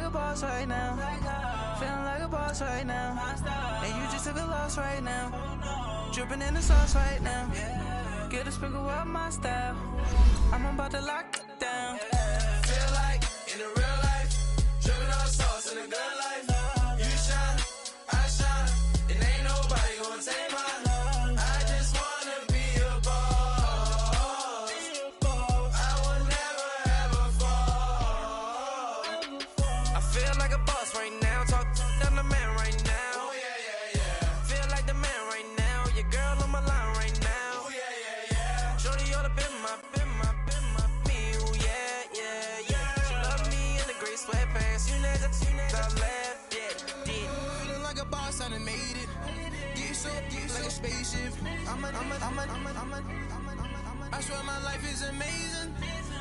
a boss right now. Feeling like a boss right now. And you just took a loss right now. Dripping in the sauce right now. Get a sprinkle up my style. I'm about to lock it down. Feel like in the real life, dripping on sauce in the good life. You shine, I shine, and ain't nobody gonna take mine. I just wanna be a boss. I will never ever fall. I feel like a boss right now. Talk to the man right now. Oh yeah. Feel like the man right now. Your girl on my line right now. Oh yeah. Shorty oughta been my, me, ooh, yeah. She love me in the gray sweatpants. You never left, yeah. Feeling like a boss, I done made it. Get so like a spaceship. I swear my life is amazing.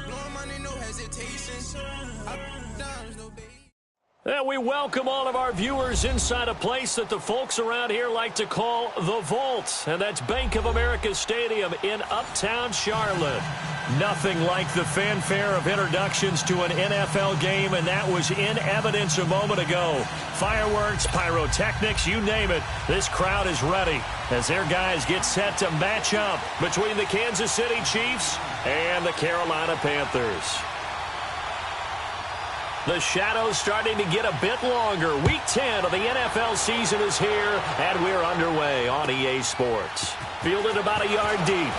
Blowing money, no hesitation. Up, down, no baby. And we welcome all of our viewers inside a place that the folks around here like to call the Vault. And that's Bank of America Stadium in Uptown Charlotte. Nothing like the fanfare of introductions to an NFL game, and that was in evidence a moment ago. Fireworks, pyrotechnics, you name it. This crowd is ready as their guys get set to match up between the Kansas City Chiefs and the Carolina Panthers. The shadow's starting to get a bit longer. Week 10 of the NFL season is here, and we're underway on EA Sports. Fielded about a yard deep.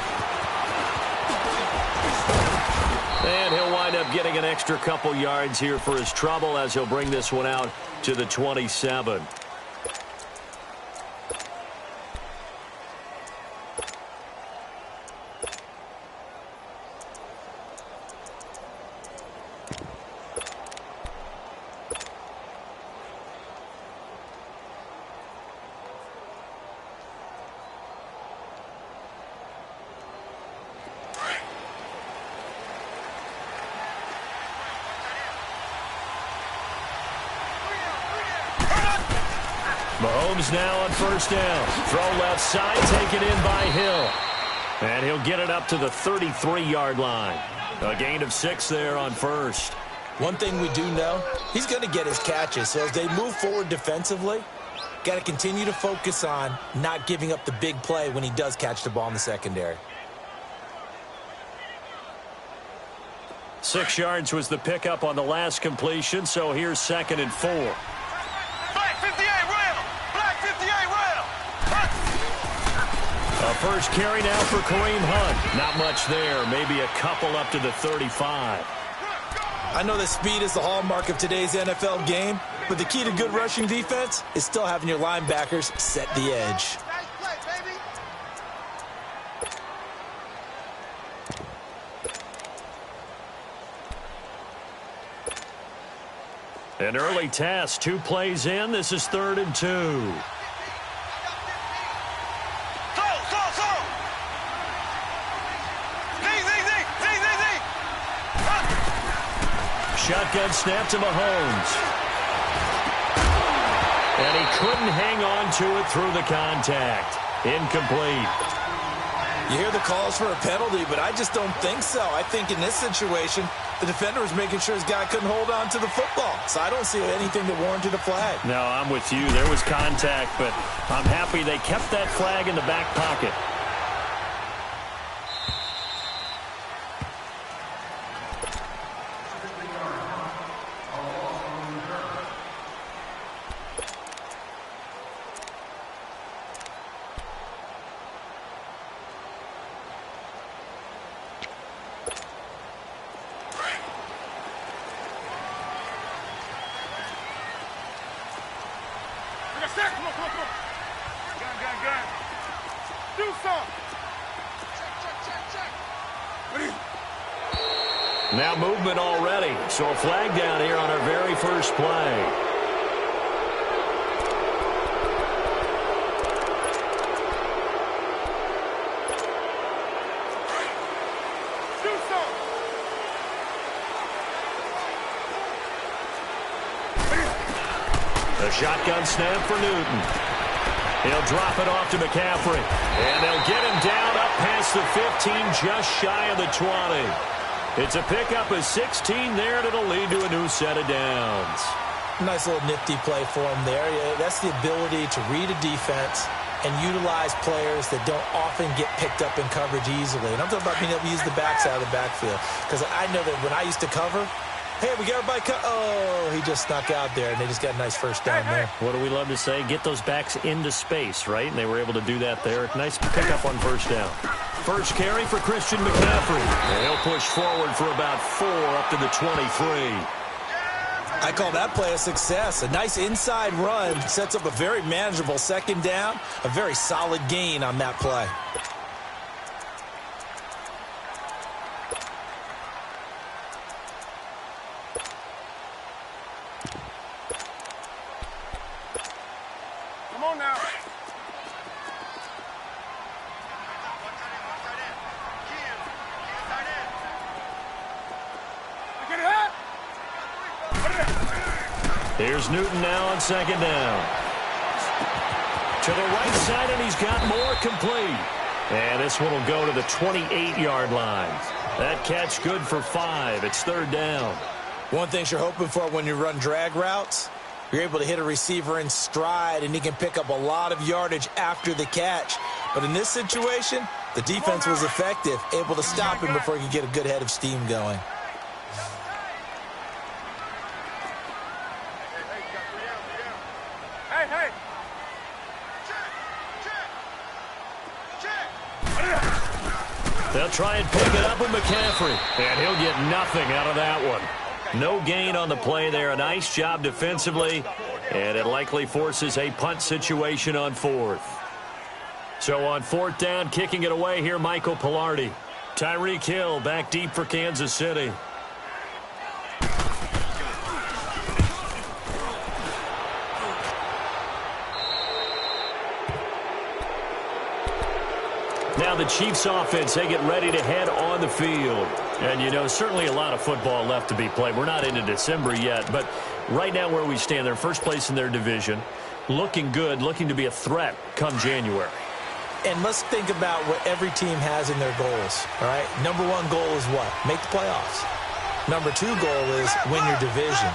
And he'll wind up getting an extra couple yards here for his trouble as he'll bring this one out to the 27. Mahomes now on first down. Throw left side, taken in by Hill. And he'll get it up to the 33-yard line. A gain of 6 there on first. One thing we do know, he's going to get his catches. So as they move forward defensively, got to continue to focus on not giving up the big play when he does catch the ball in the secondary. 6 yards was the pickup on the last completion, so here's 2nd and 4. Black 58 rail! Black 58 rail! A first carry now for Kareem Hunt. Not much there, maybe a couple up to the 35. I know that speed is the hallmark of today's NFL game, but the key to good rushing defense is still having your linebackers set the edge. An early test, 2 plays in. This is 3rd and 2. Shotgun snap to Mahomes. And he couldn't hang on to it through the contact. Incomplete. You hear the calls for a penalty, but I just don't think so. I think in this situation, the defender was making sure his guy couldn't hold on to the football. So I don't see anything that warranted a flag. No, I'm with you. There was contact, but I'm happy they kept that flag in the back pocket. Now movement already, so a flag down here on our very first play. A shotgun snap for Newton. He'll drop it off to McCaffrey. And they'll get him down up past the 15, just shy of the 20. It's a pickup of 16 there, and it'll lead to a new set of downs. Nice little nifty play for him there. Yeah, that's the ability to read a defense and utilize players that don't often get picked up in coverage easily. And I'm talking about being able to use the backside of the backfield. Because I know that when I used to cover, hey, we got everybody oh, he just snuck out there, and they just got a nice first down there. What do we love to say? Get those backs into space, right? And they were able to do that there. Nice pickup on first down. First carry for Christian McCaffrey. And he'll push forward for about 4 up to the 23. I call that play a success. A nice inside run sets up a very manageable second down, a very solid gain on that play. Come on now. Here's Newton now on second down. To the right side, and he's got more complete. And this one will go to the 28-yard line. That catch good for 5. It's third down. One thing you're hoping for when you run drag routes, you're able to hit a receiver in stride, and he can pick up a lot of yardage after the catch. But in this situation, the defense was effective, able to stop him before he could get a good head of steam going. They'll try and pick it up with McCaffrey, and he'll get nothing out of that one. No gain on the play there. A nice job defensively, and it likely forces a punt situation on 4th. So on 4th down, kicking it away here, Michael Pilardi. Tyreek Hill back deep for Kansas City. Now the Chiefs offense, they get ready to head on the field. And, you know, certainly a lot of football left to be played. We're not into December yet, but right now where we stand, they're first place in their division. Looking good, looking to be a threat come January. And let's think about what every team has in their goals, all right? Number 1 goal is what? Make the playoffs. Number 2 goal is win your division.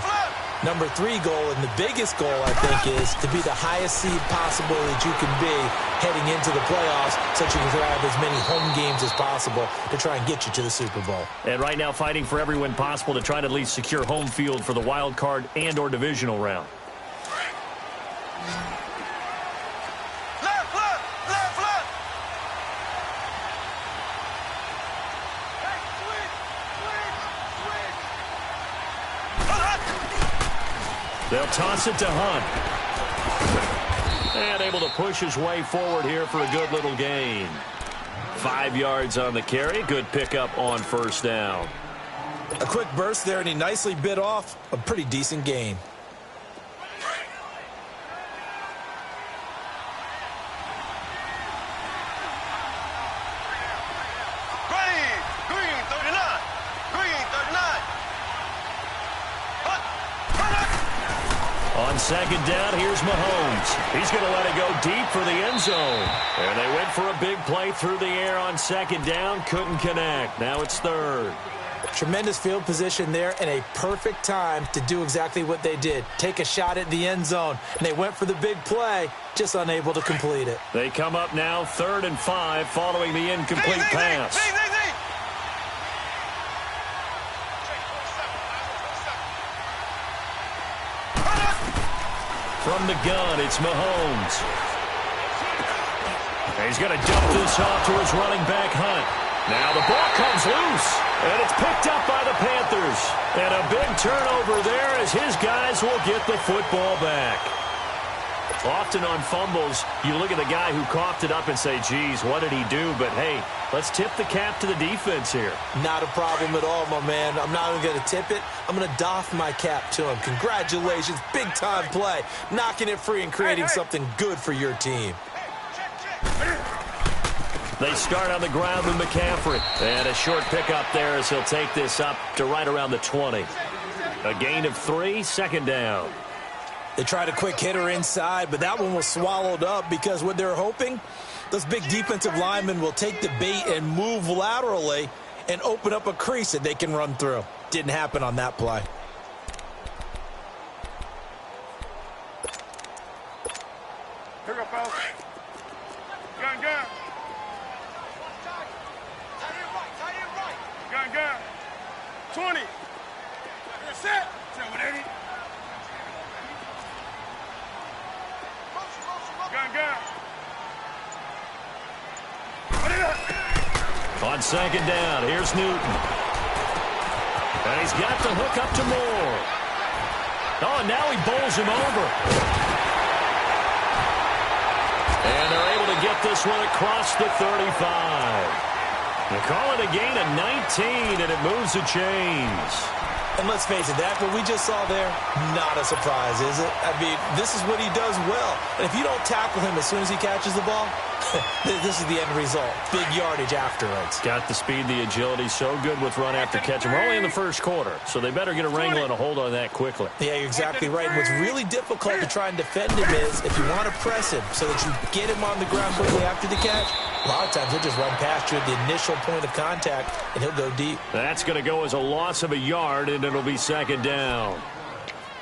Number 3 goal, and the biggest goal, I think, is to be the highest seed possible that you can be heading into the playoffs so that you can have as many home games as possible to try and get you to the Super Bowl. And right now fighting for every win possible to try to at least secure home field for the wild card and or divisional round. They'll toss it to Hunt. And able to push his way forward here for a good little gain. 5 yards on the carry. Good pickup on first down. A quick burst there, and he nicely bit off a pretty decent gain. On second down, here's Mahomes. He's going to let it go deep for the end zone. And they went for a big play through the air on second down. Couldn't connect. Now it's third. Tremendous field position there and a perfect time to do exactly what they did. Take a shot at the end zone. And they went for the big play, just unable to complete it. They come up now 3rd and 5 following the incomplete pass. From the gun, it's Mahomes. And he's going to dump this off to his running back, Hunt. Now the ball comes loose, and it's picked up by the Panthers. And a big turnover there as his guys will get the football back. Often on fumbles, you look at the guy who coughed it up and say, geez, what did he do? But, hey, let's tip the cap to the defense here. Not a problem at all, my man. I'm not even going to tip it. I'm going to doff my cap to him. Congratulations. Big-time play. Knocking it free and creating something good for your team. They start on the ground with McCaffrey. And a short pickup there as he'll take this up to right around the 20. A gain of 3, second down. They tried a quick hitter inside, but that one was swallowed up because what they're hoping, those big defensive linemen will take the bait and move laterally and open up a crease that they can run through. Didn't happen on that play. Set. 180. Gun. On second down, here's Newton. And he's got the hook up to Moore. Oh, and now he bowls him over. And they're able to get this one across the 35. They call it a gain of 19, and it moves the chains. And let's face it, that what we just saw there, not a surprise, is it? I mean, this is what he does well. And if you don't tackle him as soon as he catches the ball, this is the end result. Big yardage afterwards. Got the speed, the agility, so good with run after catch. And we're only in the first quarter, so they better get a wrangle and a hold on that quickly. Yeah, you're exactly right. And what's really difficult to try and defend him is if you want to press him so that you get him on the ground quickly after the catch, a lot of times he'll just run past you at the initial point of contact, and he'll go deep. That's going to go as a loss of a yard, and it'll be second down.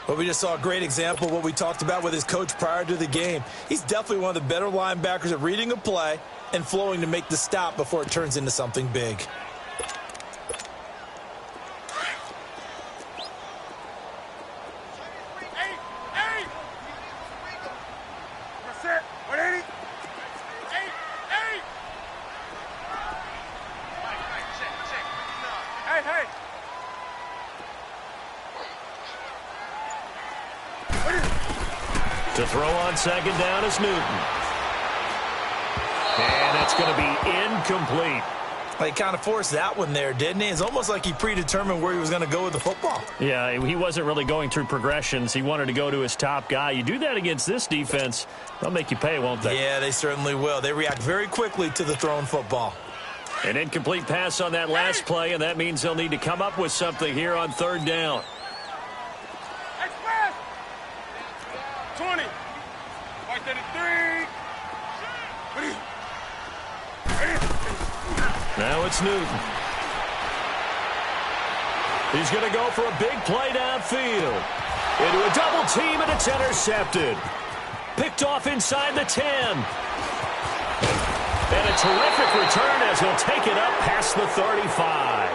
Well, we just saw a great example of what we talked about with his coach prior to the game. He's definitely one of the better linebackers at reading a play and flowing to make the stop before it turns into something big. Set. 180. Hey. To throw on second down is Newton. And that's going to be incomplete. He kind of forced that one there, didn't he? It's almost like he predetermined where he was going to go with the football. Yeah, he wasn't really going through progressions. He wanted to go to his top guy. You do that against this defense, they'll make you pay, won't they? Yeah, they certainly will. They react very quickly to the thrown football. An incomplete pass on that last play, and that means they'll need to come up with something here on third down. Express. 20. White 33. Now it's Newton. He's going to go for a big play downfield. Into a double team, and it's intercepted. Picked off inside the 10. And a terrific return as he'll take it up past the 35.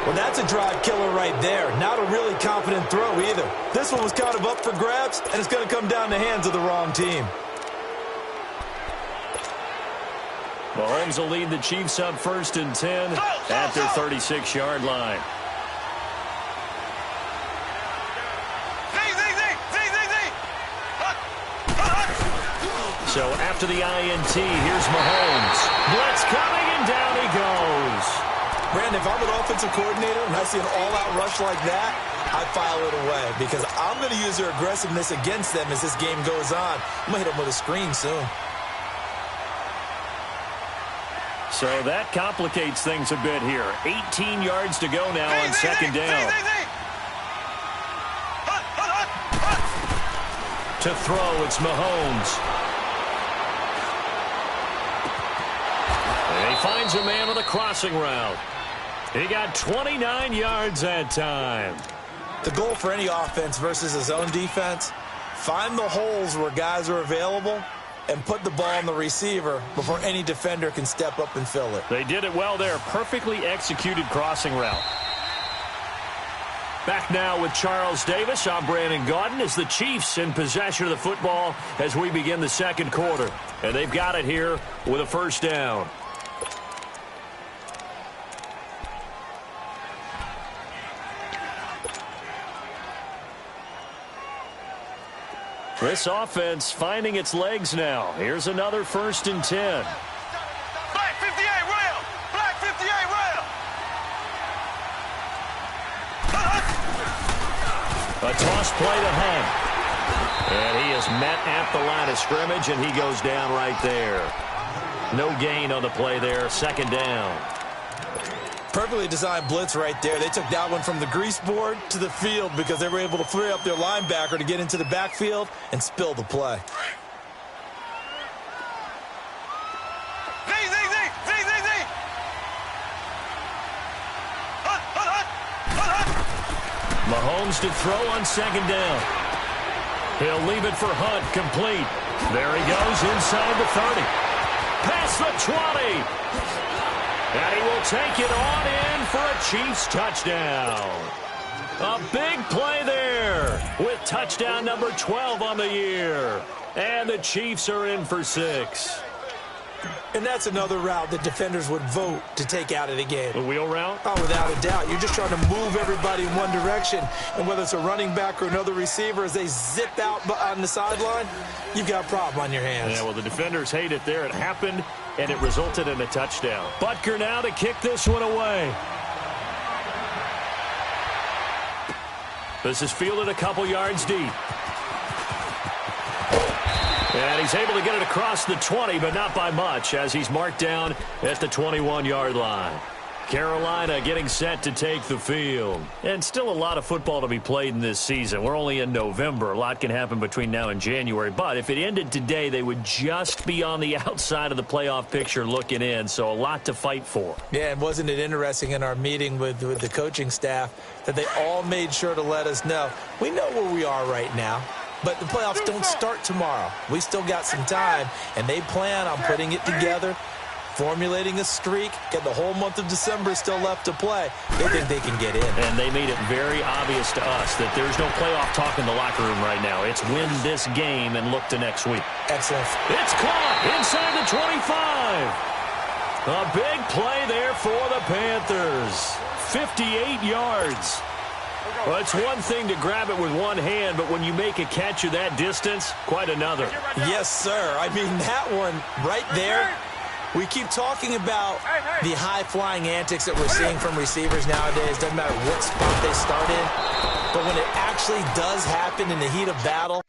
Well, that's a drive killer right there. Not a really confident throw either. This one was kind of up for grabs, and it's going to come down the hands of the wrong team. Mahomes will lead the Chiefs up 1st and 10 at their 36-yard line. So after the INT, here's Mahomes. Blitz coming, and down he goes. Brandon, if I'm an offensive coordinator and I see an all-out rush like that, I file it away because I'm going to use their aggressiveness against them as this game goes on. I'm going to hit them with a screen soon. So that complicates things a bit here. 18 yards to go now on second down. To throw, it's Mahomes. And he finds a man on the crossing route. He got 29 yards that time. The goal for any offense versus his own defense, find the holes where guys are available and put the ball on the receiver before any defender can step up and fill it. They did it well there. Perfectly executed crossing route. Back now with Charles Davis. I'm Brandon Gaudin as the Chiefs in possession of the football as we begin the second quarter. And they've got it here with a first down. This offense finding its legs now. Here's another 1st and 10. Black 58 rail. Black 58 rail. A toss play to Hunt. And he is met at the line of scrimmage, and he goes down right there. No gain on the play there. Second down. Perfectly designed blitz right there. They took that one from the grease board to the field because they were able to free up their linebacker to get into the backfield and spill the play. Mahomes to throw on second down. He'll leave it for Hunt, complete. There he goes inside the 30. Past the 20. And he will take it on in for a Chiefs touchdown. A big play there with touchdown number 12 on the year. And the Chiefs are in for 6. And that's another route that defenders would vote to take out of the game. The wheel route? Oh, without a doubt. You're just trying to move everybody in one direction. And whether it's a running back or another receiver, as they zip out on the sideline, you've got a problem on your hands. Yeah, well, the defenders hate it there. It happened, and it resulted in a touchdown. Butker now to kick this one away. This is fielded a couple yards deep. And he's able to get it across the 20, but not by much, as he's marked down at the 21-yard line. Carolina getting set to take the field. And still a lot of football to be played in this season. We're only in November. A lot can happen between now and January. But if it ended today, they would just be on the outside of the playoff picture looking in. So a lot to fight for. Yeah, and wasn't it interesting in our meeting with the coaching staff that they all made sure to let us know, we know where we are right now. But the playoffs don't start tomorrow. We still got some time, and they plan on putting it together, formulating a streak, get the whole month of December still left to play. They think they can get in. And they made it very obvious to us that there's no playoff talk in the locker room right now. It's win this game and look to next week. Excellent. It's caught inside the 25. A big play there for the Panthers. 58 yards. Well, it's one thing to grab it with one hand, but when you make a catch of that distance, quite another. Yes, sir. I mean, that one right there, we keep talking about the high-flying antics that we're seeing from receivers nowadays. Doesn't matter what spot they start in. But when it actually does happen in the heat of battle,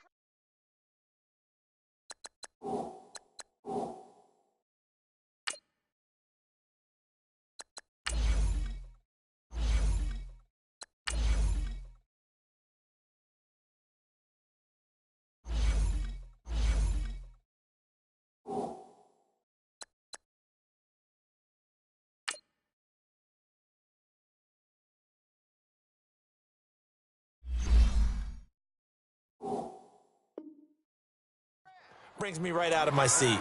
brings me right out of my seat.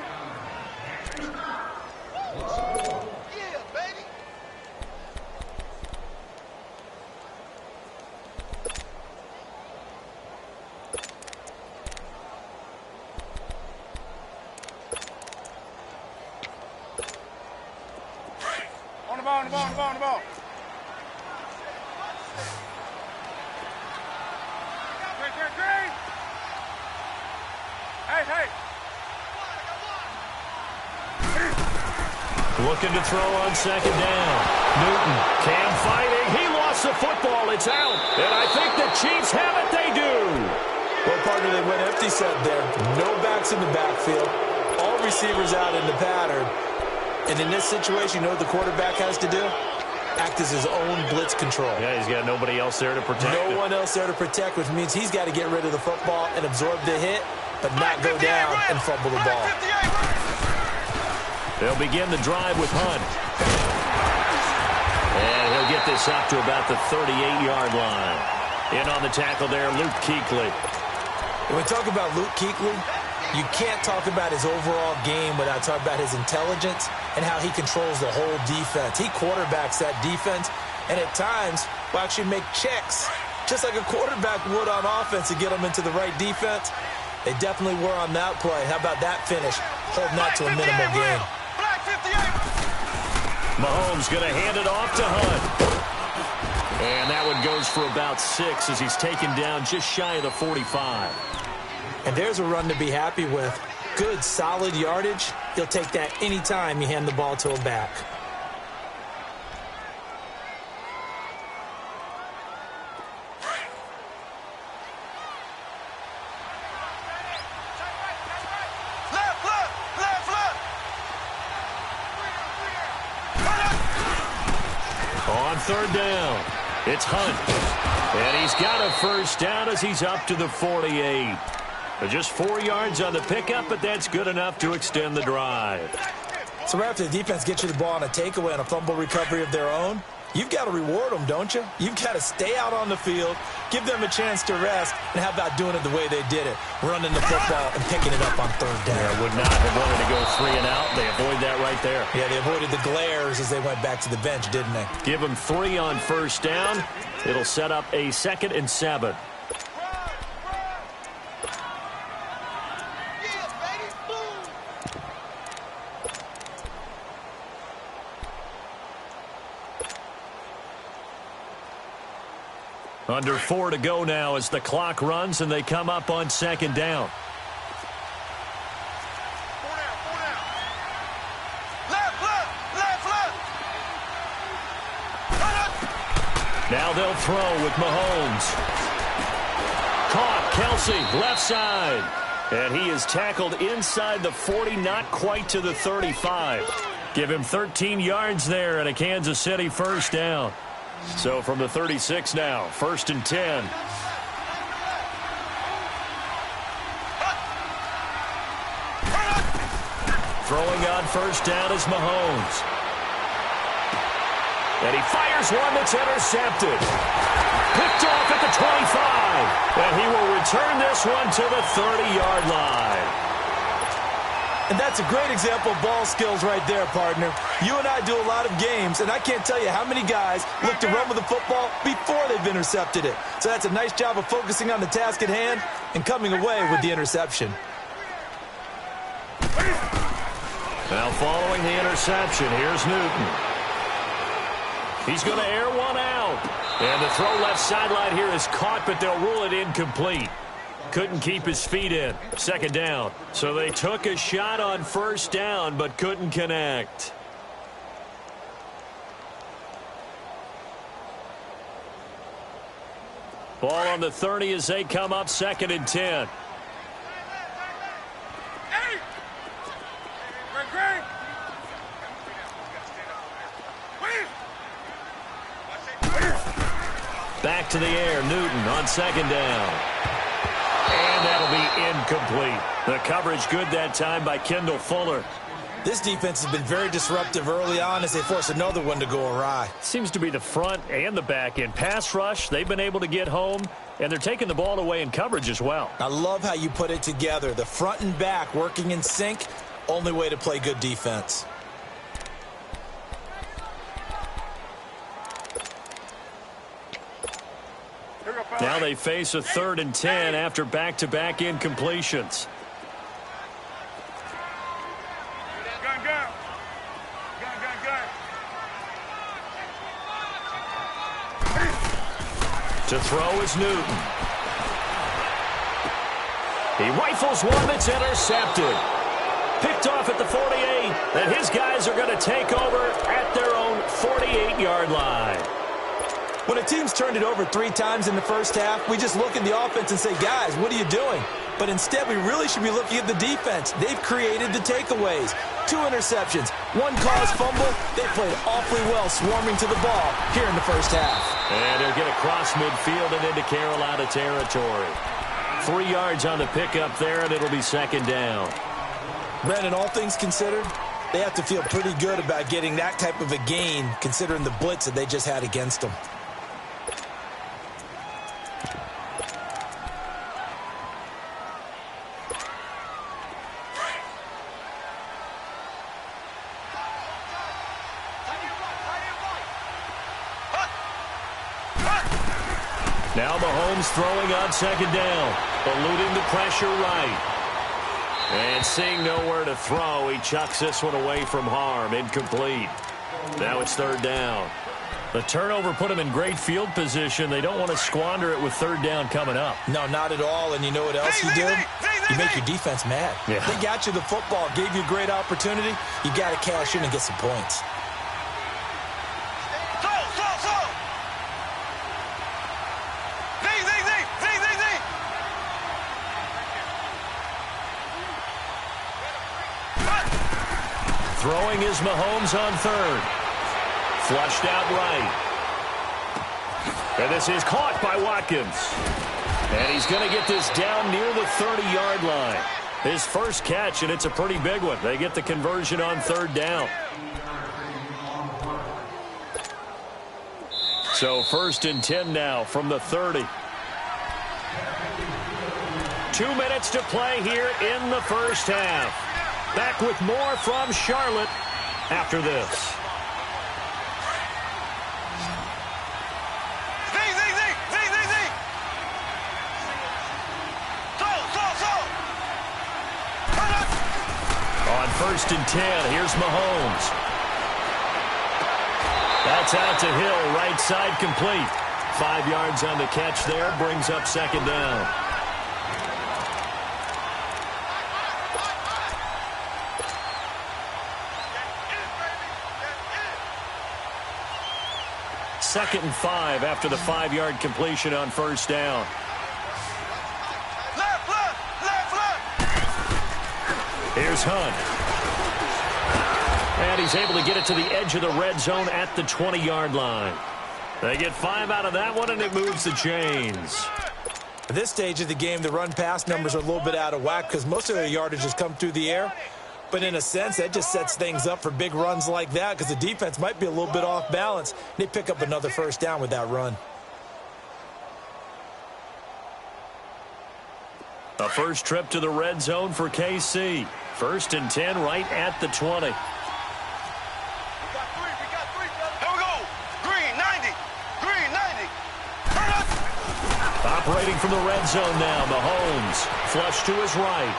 On the ball. Green. Hey. Looking to throw on second down. Newton, Cam fighting. He lost the football. It's out. And I think the Chiefs have it. They do. Well, partner, they went empty set there. No backs in the backfield. All receivers out in the pattern. And in this situation, you know what the quarterback has to do? Act as his own blitz control. Yeah, he's got nobody else there to protect him. No one else there to protect, which means he's got to get rid of the football and absorb the hit, but not go down and fumble the ball. They'll begin the drive with Hunt. And he'll get this up to about the 38-yard line. In on the tackle there, Luke Kuechly. When we talk about Luke Kuechly, you can't talk about his overall game without talking about his intelligence and how he controls the whole defense. He quarterbacks that defense and at times will actually make checks, just like a quarterback would on offense to get them into the right defense. They definitely were on that play. How about that finish? Holding that to a minimal gain. Mahomes going to hand it off to Hunt. And that one goes for about 6 as he's taken down just shy of the 45. And there's a run to be happy with. Good, solid yardage. He'll take that anytime you hand the ball to a back. On third down, it's Hunt. And he's got a first down as he's up to the 48. Just 4 yards on the pickup, but that's good enough to extend the drive. So right after the defense gets you the ball on a takeaway and a fumble recovery of their own, You've got to reward them, don't you? You've got to stay out on the field, give them a chance to rest, and how about doing it the way they did it, running the football and picking it up on third down. Yeah, would not have wanted to go 3 and out. They avoid that right there. Yeah, they avoided the glares as they went back to the bench, didn't they? Give them 3 on first down. It'll set up a 2nd and 7. Under 4 to go now as the clock runs and they come up on 2nd down. Now they'll throw with Mahomes. Caught, Kelsey, left side. And he is tackled inside the 40, not quite to the 35. Give him 13 yards there and a Kansas City first down. So from the 36 now, 1st and 10. Throwing on first down is Mahomes. And he fires one that's intercepted. Picked off at the 25. And he will return this one to the 30-yard line. And that's a great example of ball skills right there, partner. You and I do a lot of games, and I can't tell you how many guys look to run with the football before they've intercepted it. So that's a nice job of focusing on the task at hand and coming away with the interception. Now following the interception, here's Newton. He's going to air one out. And the throw left sideline here is caught, but they'll rule it incomplete. Couldn't keep his feet in. 2nd down. So they took a shot on first down, but couldn't connect. Ball on the 30 as they come up 2nd and 10. Back to the air, Newton on 2nd down. And that'll be incomplete. The coverage good that time by Kendall Fuller. This defense has been very disruptive early on as they force another one to go awry. Seems to be the front and the back end. Pass rush, they've been able to get home, and they're taking the ball away in coverage as well. I love how you put it together. The front and back working in sync, only way to play good defense. Now they face a 3rd and 10 after back-to-back incompletions. To throw is Newton. He rifles one that's intercepted. Picked off at the 48, and his guys are going to take over at their own 48-yard line. When a team's turned it over 3 times in the first half, we just look at the offense and say, guys, what are you doing? But instead, we really should be looking at the defense. They've created the takeaways. 2 interceptions, 1 caused fumble. They played awfully well swarming to the ball here in the first half. And they'll get across midfield and into Carolina territory. 3 yards on the pickup there, and it'll be 2nd down. Brandon, all things considered, they have to feel pretty good about getting that type of a gain considering the blitz that they just had against them. Now Mahomes throwing on 2nd down, eluding the pressure right. And seeing nowhere to throw, he chucks this one away from harm, incomplete. Now it's 3rd down. The turnover put them in great field position. They don't want to squander it with 3rd down coming up. No, not at all. And you know what else you do? You make your defense mad. Yeah. They got you the football, gave you a great opportunity. You got to cash in and get some points. Throwing is Mahomes on 3rd. Flushed out right. And this is caught by Watkins. And he's going to get this down near the 30-yard line. His first catch, and it's a pretty big one. They get the conversion on 3rd down. So 1st and 10 now from the 30. 2 minutes to play here in the first half. Back with more from Charlotte after this. On 1st and 10, here's Mahomes. That's out to Hill, right side complete. 5 yards on the catch there, brings up 2nd down. Second and 5 after the 5-yard completion on 1st down. Here's Hunt. And he's able to get it to the edge of the red zone at the 20-yard line. They get 5 out of that one, and it moves the chains. At this stage of the game, the run-pass numbers are a little bit out of whack because most of their yardage has come through the air. But in a sense, that just sets things up for big runs like that because the defense might be a little bit off balance. They pick up another 1st down with that run. A first trip to the red zone for KC. 1st and 10 right at the 20. Here we go. Green, 90. Green, 90. Operating from the red zone now, Mahomes. Flush to his right.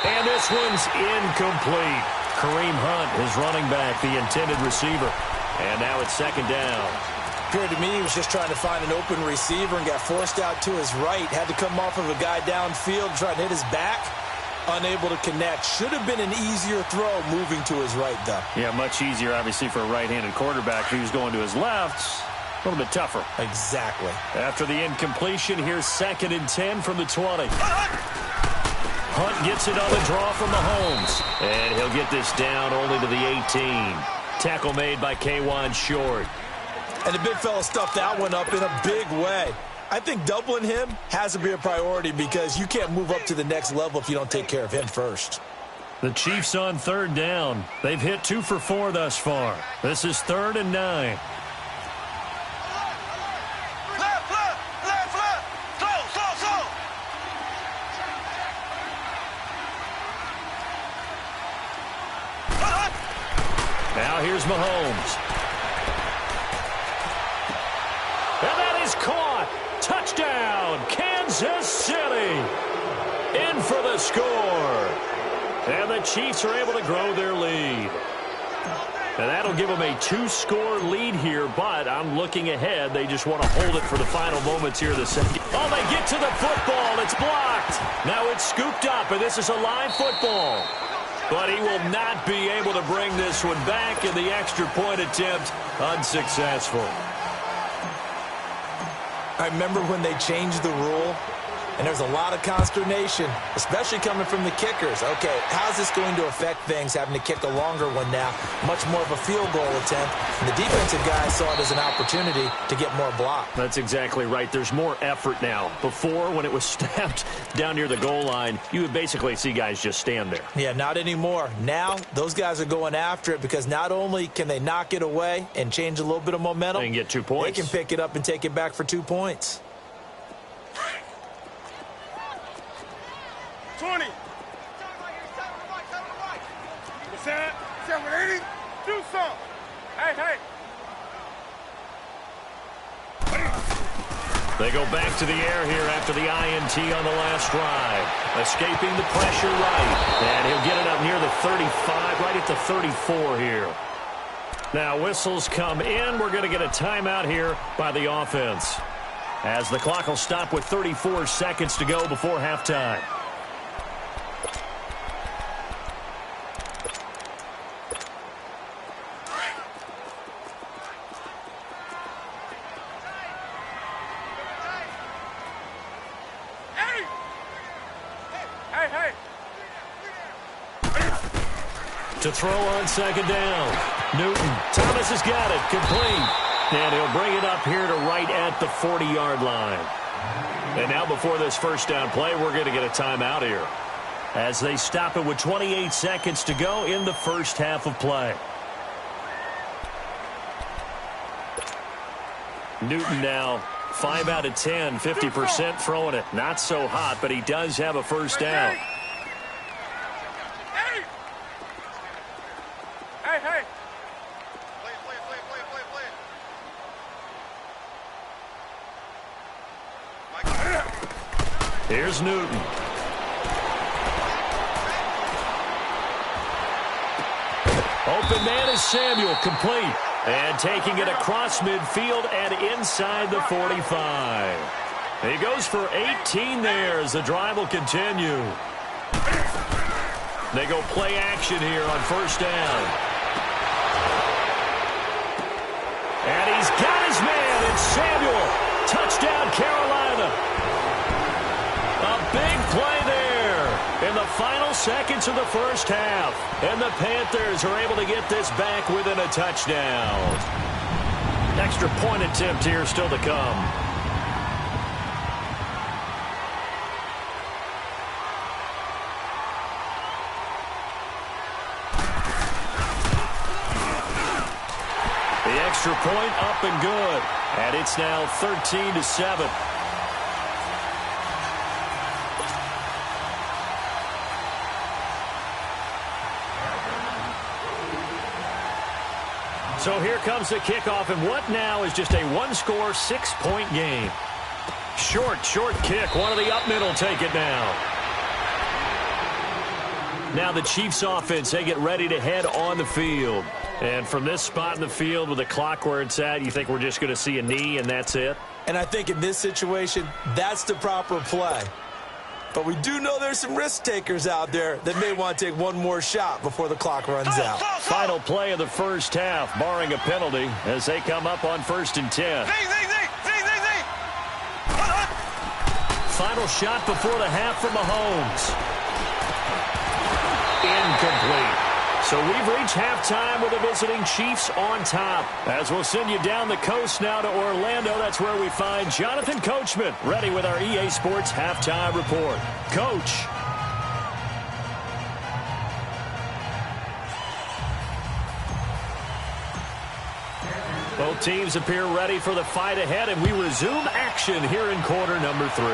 And this one's incomplete. Kareem Hunt, his running back, the intended receiver. And now it's 2nd down. Appeared to me he was just trying to find an open receiver and got forced out to his right. Had to come off of a guy downfield, trying to hit his back. Unable to connect. Should have been an easier throw moving to his right, though. Yeah, much easier, obviously, for a right-handed quarterback. If he was going to his left, a little bit tougher. Exactly. After the incompletion, here's 2nd and 10 from the 20. Hunt gets it on the draw from Mahomes. And he'll get this down only to the 18. Tackle made by K'Wan Short. And the big fella stuffed that one up in a big way. I think doubling him has to be a priority because you can't move up to the next level if you don't take care of him first. The Chiefs on 3rd down. They've hit 2 for 4 thus far. This is 3rd and 9. Now here's Mahomes. And that is caught. Touchdown, Kansas City. In for the score. And the Chiefs are able to grow their lead. And that'll give them a 2-score lead here, but I'm looking ahead. They just want to hold it for the final moments here of the second. Oh, they get to the football. It's blocked. Now it's scooped up, and this is a live football. But he will not be able to bring this one back, and the extra point attempt unsuccessful. I remember when they changed the rule, and there's a lot of consternation, especially coming from the kickers. Okay, how's this going to affect things, having to kick a longer one now? Much more of a field goal attempt. And the defensive guys saw it as an opportunity to get more block. That's exactly right. There's more effort now. Before, when it was snapped down near the goal line, you would basically see guys just stand there. Yeah, not anymore. Now, those guys are going after it because not only can they knock it away and change a little bit of momentum, they can get 2 points. They can pick it up and take it back for 2 points. 20. Set. 780. Do something. Hey. They go back to the air here after the INT on the last drive. Escaping the pressure right. And he'll get it up near the 35, right at the 34 here. Now whistles come in. We're going to get a timeout here by the offense, as the clock will stop with 34 seconds to go before halftime. To throw on 2nd down. Newton. Thomas has got it. Complete. And he'll bring it up here to right at the 40-yard line. And now before this first down play, we're going to get a timeout here, as they stop it with 28 seconds to go in the first half of play. Newton now 5 out of 10, 50% throwing it. Not so hot, but he does have a first down. Hey. Here's Newton. Open man is Samuel, complete. And taking it across midfield and inside the 45. He goes for 18 there as the drive will continue. They go play action here on first down. And he's got his man. It's Samuel. Touchdown, Carolina. A big play there in the final seconds of the first half. And the Panthers are able to get this back within a touchdown. Extra point attempt here still to come. The extra point up and good. And it's now 13-7. So here comes the kickoff, and what now is just a one-score, 6-point game. Short kick. One of the up middle take it now. Now the Chiefs offense, they get ready to head on the field. And from this spot in the field with the clock where it's at, you think we're just going to see a knee and that's it? And I think in this situation, that's the proper play. But we do know there's some risk takers out there that may want to take one more shot before the clock runs out. Final play of the first half, barring a penalty, as they come up on 1st and 10. Final shot before the half from Mahomes. Incomplete. So we've reached halftime with the visiting Chiefs on top. As we'll send you down the coast now to Orlando, that's where we find Jonathan Coachman, ready with our EA Sports halftime report. Coach. Both teams appear ready for the fight ahead, and we resume action here in quarter number 3.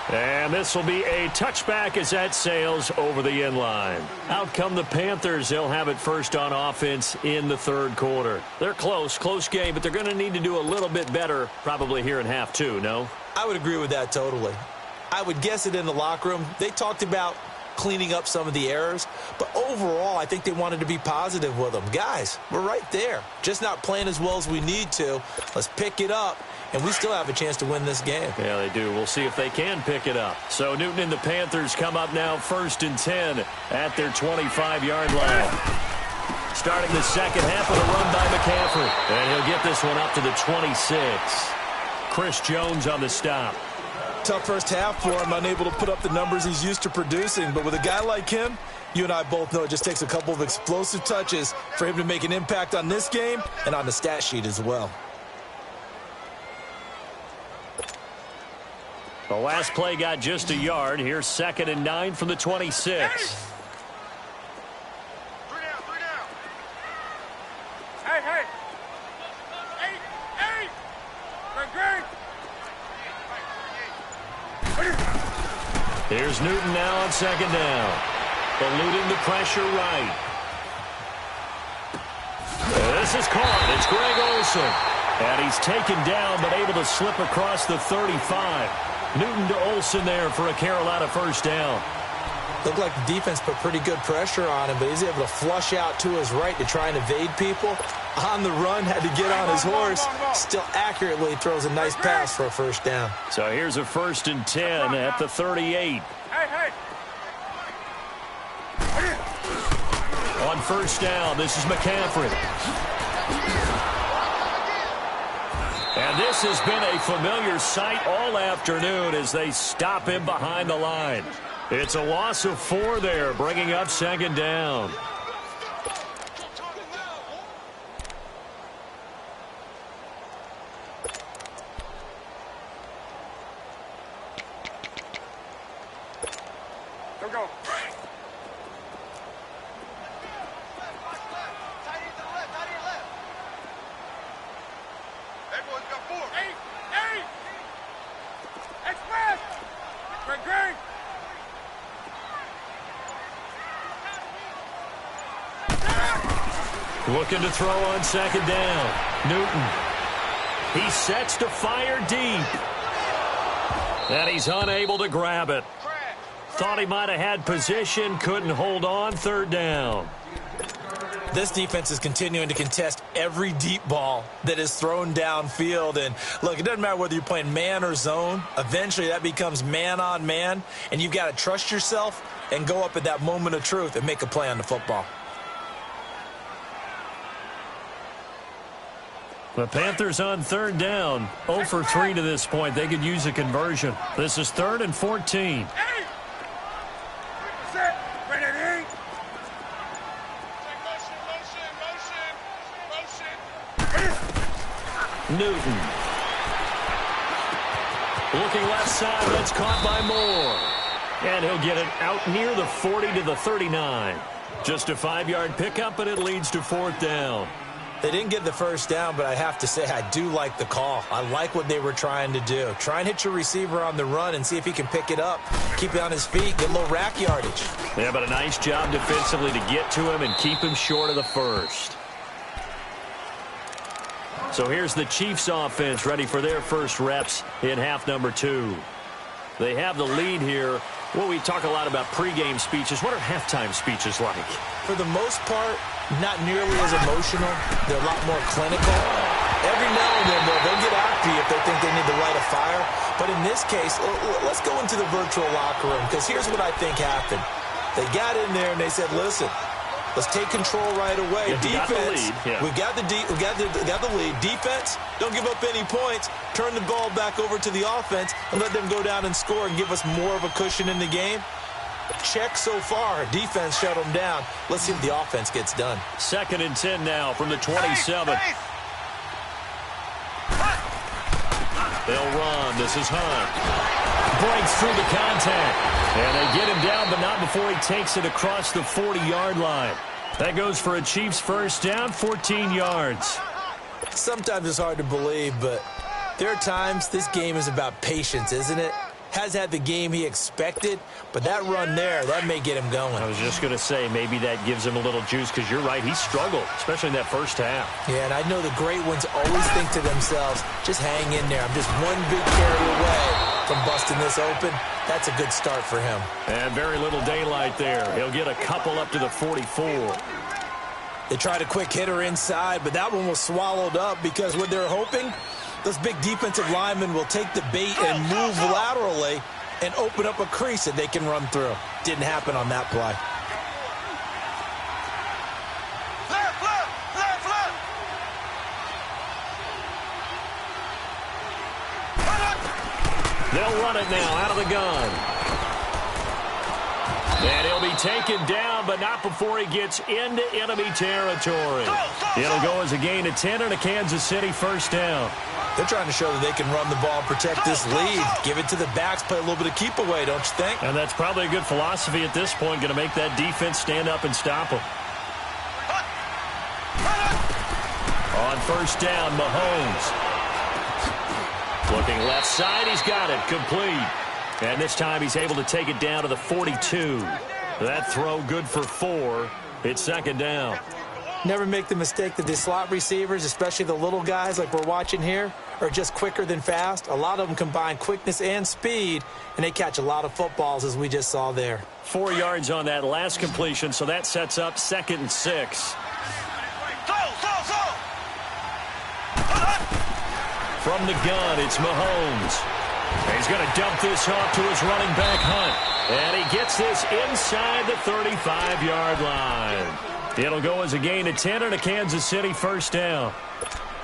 And this will be a touchback as that sails over the end line. Out come the Panthers. They'll have it first on offense in the third quarter. They're close game, but they're going to need to do a little bit better probably here in half 2, no? I would agree with that totally. I would guess it in the locker room. They talked about cleaning up some of the errors, but overall, I think they wanted to be positive with them. Guys, we're right there. Just not playing as well as we need to. Let's pick it up. And we still have a chance to win this game. Yeah, they do. We'll see if they can pick it up. So Newton and the Panthers come up now 1st and 10 at their 25-yard line. Starting the second half with a run by McCaffrey. And he'll get this one up to the 26. Chris Jones on the stop. Tough first half for him, unable to put up the numbers he's used to producing. But with a guy like him, you and I both know it just takes a couple of explosive touches for him to make an impact on this game and on the stat sheet as well. The last play got just a yard. Here's 2nd and 9 from the 26. Three down. Hey. Great. Here's Newton now on 2nd down. Eluding the pressure right. This is caught. It's Greg Olsen. And he's taken down but able to slip across the 35. Newton to Olsen there for a Carolina first down. Looked like the defense put pretty good pressure on him, but he's able to flush out to his right to try and evade people. On the run, had to get on his horse. Still accurately throws a nice pass for a first down. So here's a 1st and 10 at the 38. Hey. On first down, this is McCaffrey. And this has been a familiar sight all afternoon as they stop him behind the line. It's a loss of 4 there, bringing up 2nd down. Go. Looking to throw on second down. Newton. He sets to fire deep. And he's unable to grab it. Thought he might have had position, couldn't hold on, third down. This defense is continuing to contest every deep ball that is thrown downfield. And, look, it doesn't matter whether you're playing man or zone. Eventually that becomes man on man, and you've got to trust yourself and go up at that moment of truth and make a play on the football. The Panthers on third down. 0 for 3 to this point. They could use a conversion. This is 3rd and 14. Newton. Looking left side. That's caught by Moore. And he'll get it out near the 40 to the 39. Just a 5-yard pickup, and it leads to 4th down. They didn't get the first down, but I have to say I do like the call. I like what they were trying to do. Try and hit your receiver on the run and see if he can pick it up. Keep it on his feet, get a little rack yardage. Yeah, but a nice job defensively to get to him and keep him short of the first. So here's the Chiefs offense ready for their first reps in half number 2. They have the lead here. Well, we talk a lot about pregame speeches. What are halftime speeches like? For the most part, not nearly as emotional. They're a lot more clinical. Every now and then, they'll get after you if they think they need to light a fire. But in this case, let's go into the virtual locker room, because here's what I think happened. They got in there and they said, listen, let's take control right away. Defense, we got the lead. Defense, don't give up any points. Turn the ball back over to the offense and let them go down and score and give us more of a cushion in the game. Check so far. Defense shut them down. Let's see if the offense gets done. 2nd and 10 now from the 27. They'll run. This is Hunt. Breaks through the contact. And they get him down, but not before he takes it across the 40-yard line. That goes for a Chiefs first down, 14 yards. Sometimes it's hard to believe, but there are times this game is about patience, isn't it? Has had the game he expected, but that run there, that may get him going. I was just going to say, maybe that gives him a little juice, because you're right, he struggled, especially in that first half. Yeah, and I know the great ones always think to themselves, just hang in there. I'm just one big carry away from busting this open. That's a good start for him. And very little daylight there. He'll get a couple up to the 44. They tried a quick hitter inside, but that one was swallowed up because what they're hoping, those big defensive linemen will take the bait and move laterally and open up a crease that they can run through. Didn't happen on that play. They'll run it now out of the gun. And he'll be taken down, but not before he gets into enemy territory. It'll go as a gain of 10 and a Kansas City first down. They're trying to show that they can run the ball and protect this lead. Give it to the backs, play a little bit of keep away, don't you think? And that's probably a good philosophy at this point, going to make that defense stand up and stop them. On first down, Mahomes. Looking left side, he's got it, complete. And this time he's able to take it down to the 42. That throw good for 4. It's second down. Never make the mistake that the slot receivers, especially the little guys like we're watching here, are just quicker than fast. A lot of them combine quickness and speed, and they catch a lot of footballs, as we just saw there. 4 yards on that last completion, so that sets up 2nd and 6. From the gun, it's Mahomes. He's going to dump this off to his running back, Hunt. And he gets this inside the 35-yard line. It'll go as a gain of 10 and a Kansas City first down.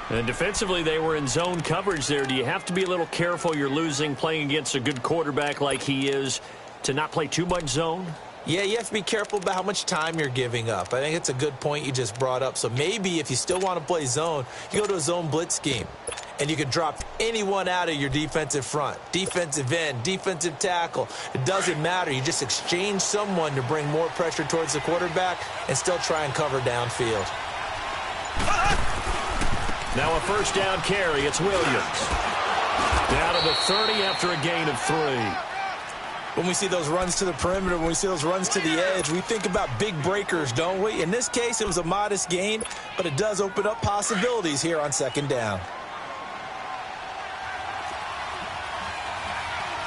And defensively, they were in zone coverage there. Do you have to be a little careful you're losing playing against a good quarterback like he is to not play too much zone? Yeah, you have to be careful about how much time you're giving up. I think it's a good point you just brought up. So maybe if you still want to play zone, you go to a zone blitz scheme. And you can drop anyone out of your defensive front, defensive end, defensive tackle. It doesn't matter. You just exchange someone to bring more pressure towards the quarterback and still try and cover downfield. Now a first down carry. It's Williams. Down to the 30 after a gain of 3. When we see those runs to the perimeter, when we see those runs to the edge, we think about big breakers, don't we? In this case, it was a modest gain, but it does open up possibilities here on second down.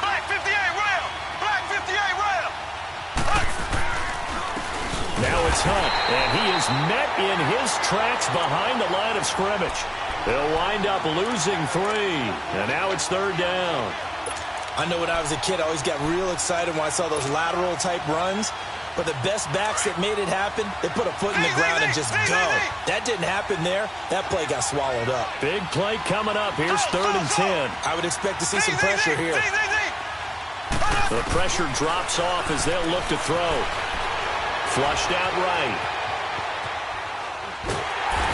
Black 58 rail! Black 58 rail! Now it's Hunt, and he is met in his tracks behind the line of scrimmage. They'll wind up losing 3, and now it's third down. I know when I was a kid, I always got real excited when I saw those lateral-type runs. But the best backs that made it happen, they put a foot in the ground and just go. That didn't happen there. That play got swallowed up. Big play coming up. Here's third and 10. I would expect to see some pressure here. The pressure drops off as they'll look to throw. Flushed out right.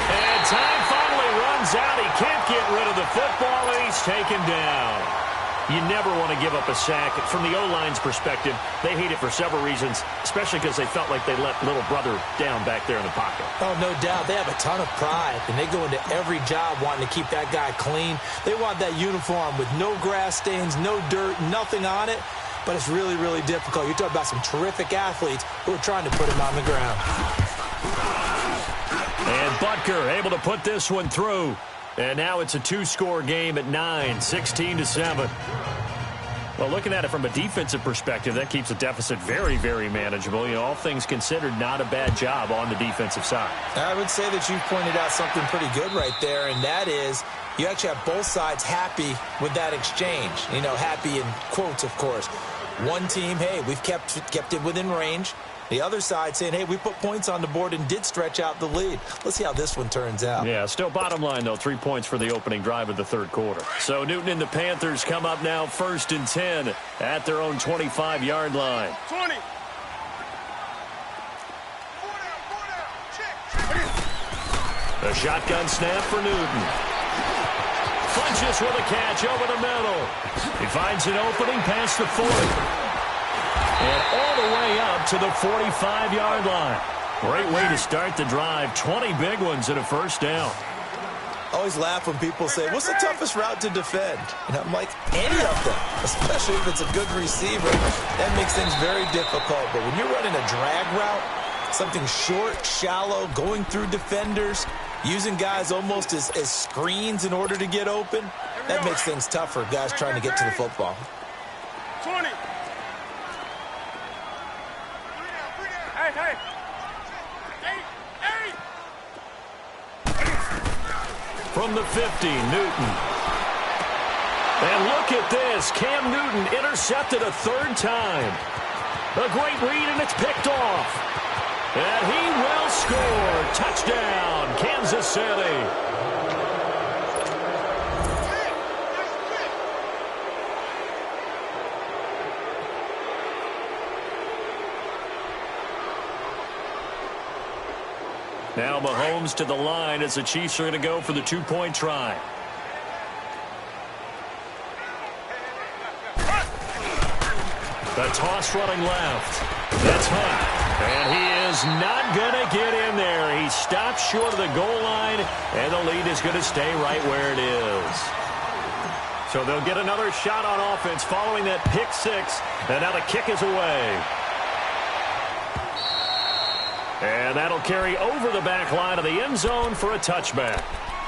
And time finally runs out. He can't get rid of the football, and he's taken down. You never want to give up a sack. From the O-line's perspective, they hate it for several reasons, especially because they felt like they let little brother down back there in the pocket. Oh, no doubt. They have a ton of pride, and they go into every job wanting to keep that guy clean. They want that uniform with no grass stains, no dirt, nothing on it. But it's really, really difficult. You're talking about some terrific athletes who are trying to put him on the ground. And Butker able to put this one through. And now it's a 2-score game at 9, 16-7. Well, looking at it from a defensive perspective, that keeps the deficit very, very manageable. You know, all things considered, not a bad job on the defensive side. I would say that you've pointed out something pretty good right there, and that is you actually have both sides happy with that exchange. You know, happy in quotes, of course. One team, hey, we've kept it within range. The other side saying, hey, we put points on the board and did stretch out the lead. Let's see how this one turns out. Yeah, still bottom line, though, 3 points for the opening drive of the third quarter. So Newton and the Panthers come up now first and 10 at their own 25-yard line. 20. A shotgun snap for Newton. Funches with a catch over the middle. He finds an opening past the 40. And all the way up to the 45-yard line. Great way to start the drive. 20 big ones and a first down. I always laugh when people say, what's the toughest route to defend? And I'm like, any of them, especially if it's a good receiver. That makes things very difficult. But when you're running a drag route, something short, shallow, going through defenders, using guys almost as screens in order to get open, that makes things tough for guys trying to get to the football. 20. Hey. From the 50, Newton. And look at this. Cam Newton intercepted a third time. A great read, and it's picked off. And he will score. Touchdown, Kansas City. Now Mahomes to the line as the Chiefs are going to go for the 2-point try. The toss running left. That's Hunt. And he is not going to get in there. He stops short of the goal line, and the lead is going to stay right where it is. So they'll get another shot on offense following that pick six, and now the kick is away. And that'll carry over the back line of the end zone for a touchback.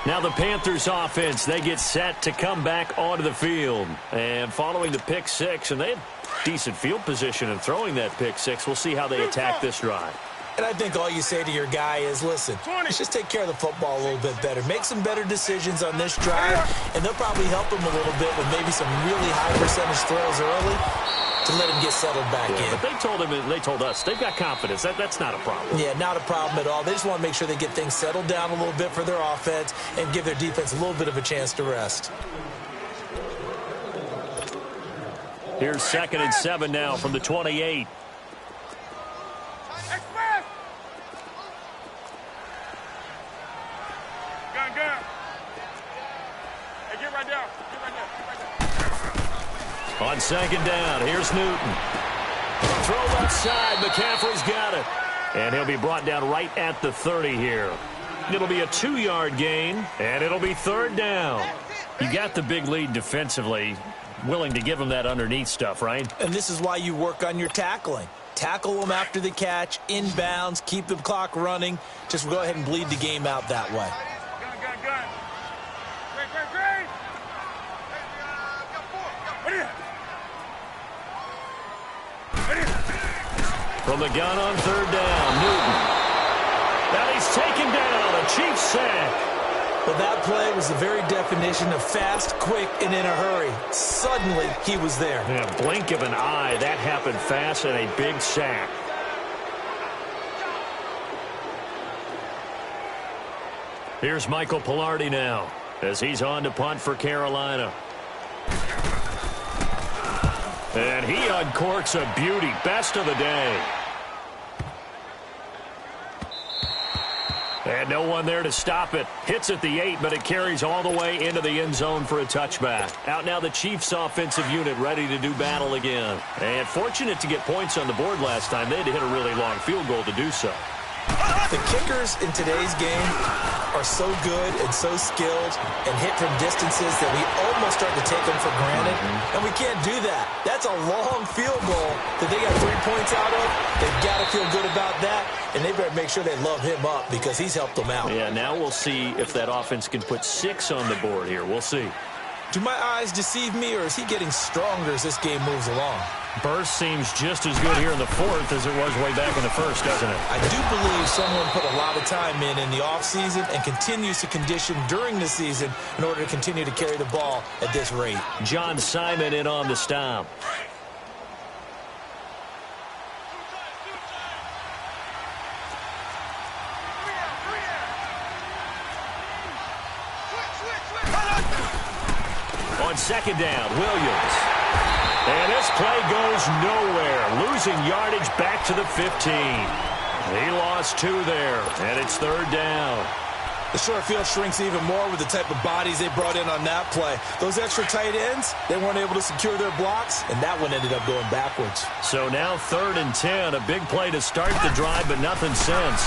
Now the Panthers offense, they get set to come back onto the field. And following the pick six, and they had decent field position in throwing that pick six. We'll see how they attack this drive. And I think all you say to your guy is, listen, let's just take care of the football a little bit better. Make some better decisions on this drive, and they'll probably help him a little bit with maybe some really high percentage throws early to let him get settled back in. But they told us they've got confidence. That's not a problem. Yeah, not a problem at all. They just want to make sure they get things settled down a little bit for their offense and give their defense a little bit of a chance to rest. Here's 2nd and 7 now from the 28. Gun. Hey, get right down. On 2nd down, here's Newton. Throw left side. McCaffrey's got it. And he'll be brought down right at the 30 here. It'll be a 2-yard gain, and it'll be 3rd down. You got the big lead defensively, willing to give them that underneath stuff, right? And this is why you work on your tackling. Tackle them after the catch, inbounds, keep the clock running. Just go ahead and bleed the game out that way. From the gun on third down, Newton. Now he's taken down, a Chiefs sack. Well, that play was the very definition of fast, quick, and in a hurry. Suddenly, he was there. Yeah, blink of an eye, that happened fast and a big sack. Here's Michael Pilardi now as he's on to punt for Carolina. And he uncorks a beauty. Best of the day. And no one there to stop it. Hits at the 8, but it carries all the way into the end zone for a touchback. Out now the Chiefs offensive unit ready to do battle again. And fortunate to get points on the board last time. They had to hit a really long field goal to do so. The kickers in today's game are so good and so skilled and hit from distances that we almost start to take them for granted. And we can't do that. That's a long field goal that they got 3 points out of. They've got to feel good about that, and they better make sure they love him up because he's helped them out. Yeah, now we'll see if that offense can put 6 on the board here. We'll see. Do my eyes deceive me, or is he getting stronger as this game moves along? Burst seems just as good here in the fourth as it was way back in the first, doesn't it? I do believe someone put a lot of time in the offseason and continues to condition during the season in order to continue to carry the ball at this rate. John Simon in on the stop. On second down, Williams. And this play goes nowhere. Losing yardage back to the 15. He lost 2 there, and it's third down. The short field shrinks even more with the type of bodies they brought in on that play. Those extra tight ends, they weren't able to secure their blocks, and that one ended up going backwards. So now 3rd and 10. A big play to start the drive, but nothing since.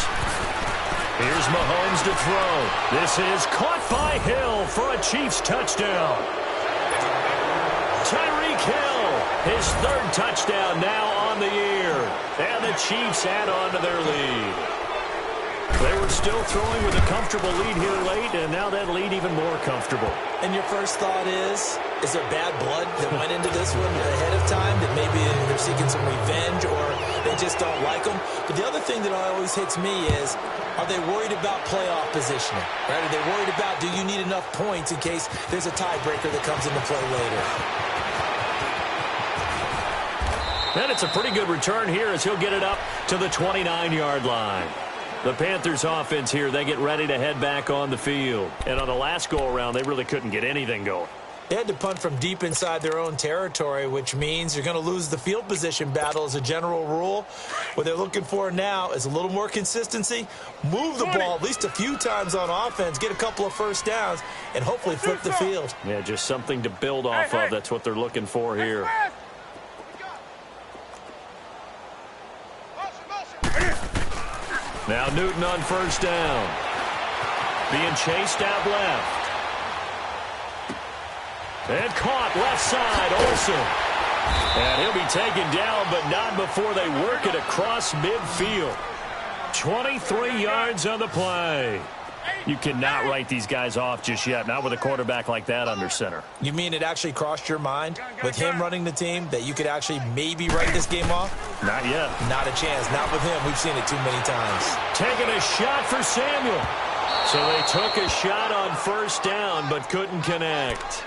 Here's Mahomes to throw. This is caught by Hill for a Chiefs touchdown. Tyreek Hill, his 3rd touchdown now on the year. And the Chiefs add on to their lead. They were still throwing with a comfortable lead here late, and now that lead even more comfortable. And your first thought is there bad blood that went into this one ahead of time, that maybe they're seeking some revenge or they just don't like them? But the other thing that always hits me is, are they worried about playoff positioning? Right? Are they worried about, do you need enough points in case there's a tiebreaker that comes into play later? And it's a pretty good return here as he'll get it up to the 29-yard line. The Panthers offense here, they get ready to head back on the field. And on the last go-around, they really couldn't get anything going. They had to punt from deep inside their own territory, which means you're going to lose the field position battle as a general rule. What they're looking for now is a little more consistency, move the ball at least a few times on offense, get a couple of first downs, and hopefully flip the field. Yeah, just something to build off of. That's what they're looking for here. Now Newton on first down. Being chased out left. And caught left side, Olsen. And he'll be taken down, but not before they work it across midfield. 23 yards on the play. You cannot write these guys off just yet, not with a quarterback like that under center. You mean it actually crossed your mind with him running the team that you could actually maybe write this game off? Not yet. Not a chance. Not with him. We've seen it too many times. Taking a shot for Samuel. So they took a shot on first down, but couldn't connect.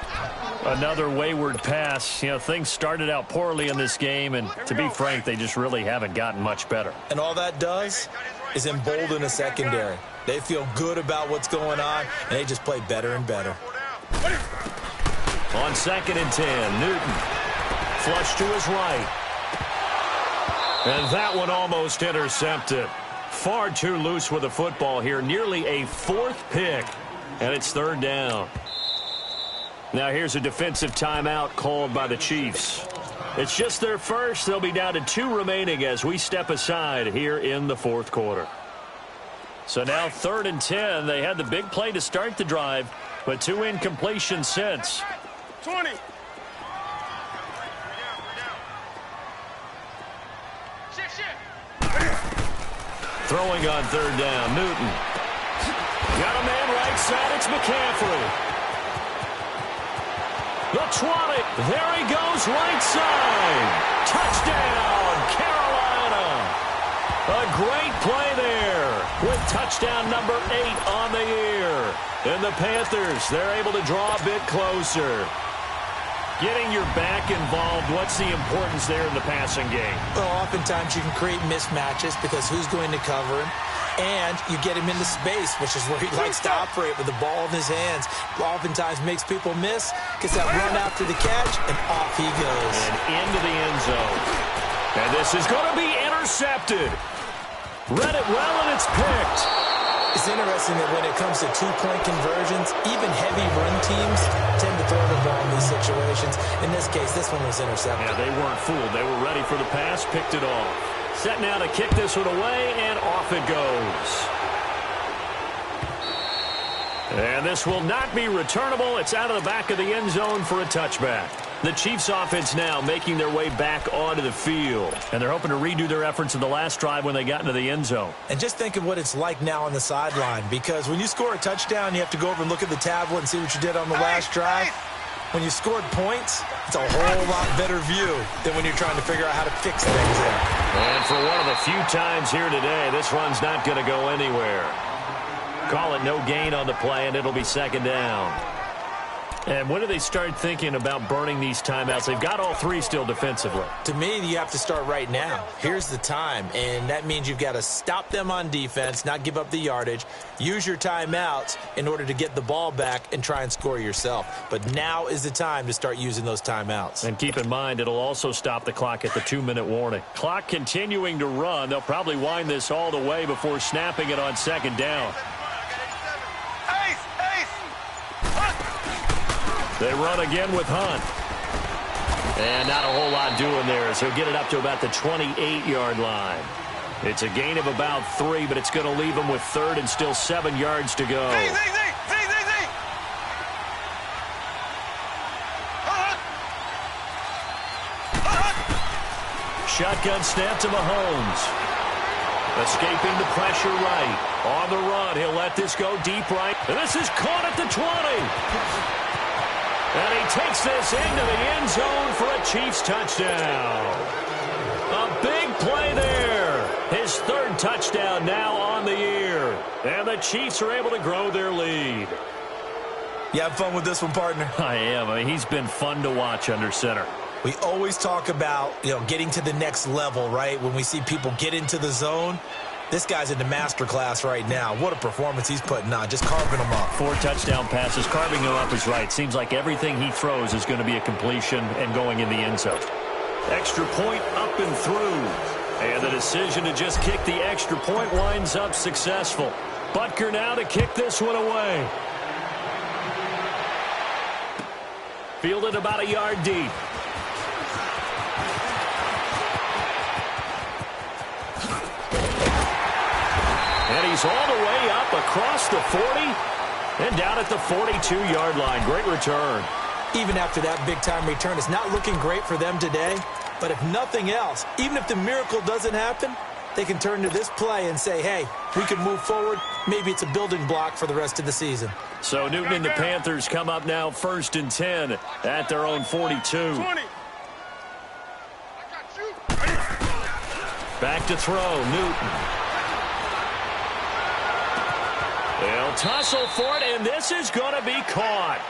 Another wayward pass. You know, things started out poorly in this game, and to be frank, they just really haven't gotten much better. And all that does is embolden a secondary. They feel good about what's going on, and they just play better and better. On 2nd and 10, Newton. Flush to his right. And that one almost intercepted. Far too loose with the football here. Nearly a 4th pick. And it's 3rd down. Now here's a defensive timeout called by the Chiefs. It's just their first. They'll be down to 2 remaining as we step aside here in the 4th quarter. So now 3rd and 10. They had the big play to start the drive, but 2 incompletions since. 20. Throwing on 3rd down, Newton. Got a man right side, it's McCaffrey. The 20, there he goes, right side. Touchdown, Carolina. A great play there with touchdown number 8 on the year. And the Panthers, they're able to draw a bit closer. Getting your back involved, what's the importance there in the passing game? Well, oftentimes you can create mismatches because who's going to cover him? And you get him into space, which is where he likes to operate with the ball in his hands. Oftentimes makes people miss, gets that run after the catch, and off he goes. And into the end zone. And this is going to be intercepted. Read it well, and it's picked. It's interesting that when it comes to 2-point conversions, even heavy run teams tend to throw the ball in these situations. In this case, this one was intercepted. Yeah, they weren't fooled. They were ready for the pass, picked it off. Set now to kick this one away, and off it goes. And this will not be returnable. It's out of the back of the end zone for a touchback. The Chiefs offense now making their way back onto the field. And they're hoping to redo their efforts in the last drive when they got into the end zone. And just think of what it's like now on the sideline. Because when you score a touchdown, you have to go over and look at the tablet and see what you did on the last drive. When you scored points, it's a whole lot better view than when you're trying to figure out how to fix things there. And for one of the few times here today, this run's not going to go anywhere. Call it no gain on the play, and it'll be 2nd down. And when do they start thinking about burning these timeouts? They've got all 3 still defensively. To me, you have to start right now. Here's the time, and that means you've got to stop them on defense, not give up the yardage, use your timeouts in order to get the ball back and try and score yourself. But now is the time to start using those timeouts. And keep in mind, it'll also stop the clock at the 2-minute warning. Clock continuing to run. They'll probably wind this all the way before snapping it on 2nd down. They run again with Hunt. And not a whole lot doing there, so he'll get it up to about the 28-yard line. It's a gain of about 3, but it's going to leave him with 3rd and still 7 yards to go. Shotgun snap to Mahomes. Escaping the pressure right. On the run, he'll let this go deep right. And this is caught at the 20. And he takes this into the end zone for a Chiefs touchdown. A big play there. His 3rd touchdown now on the year. And the Chiefs are able to grow their lead. You have fun with this one, partner? I am. I mean, he's been fun to watch under center. We always talk about, getting to the next level, right? When we see people get into the zone. This guy's in the master class right now. What a performance he's putting on, just carving them up. 4 touchdown passes, carving them up is right. Seems like everything he throws is going to be a completion and going in the end zone. Extra point up and through. And the decision to just kick the extra point winds up successful. Butker now to kick this one away. Fielded about a yard deep. And he's all the way up across the 40 and down at the 42-yard line. Great return. Even after that big-time return, it's not looking great for them today. But if nothing else, even if the miracle doesn't happen, they can turn to this play and say, hey, we can move forward. Maybe it's a building block for the rest of the season. So Newton and the Panthers come up now 1st and 10 at their own 42. Back to throw, Newton. They'll tussle for it, and this is going to be caught.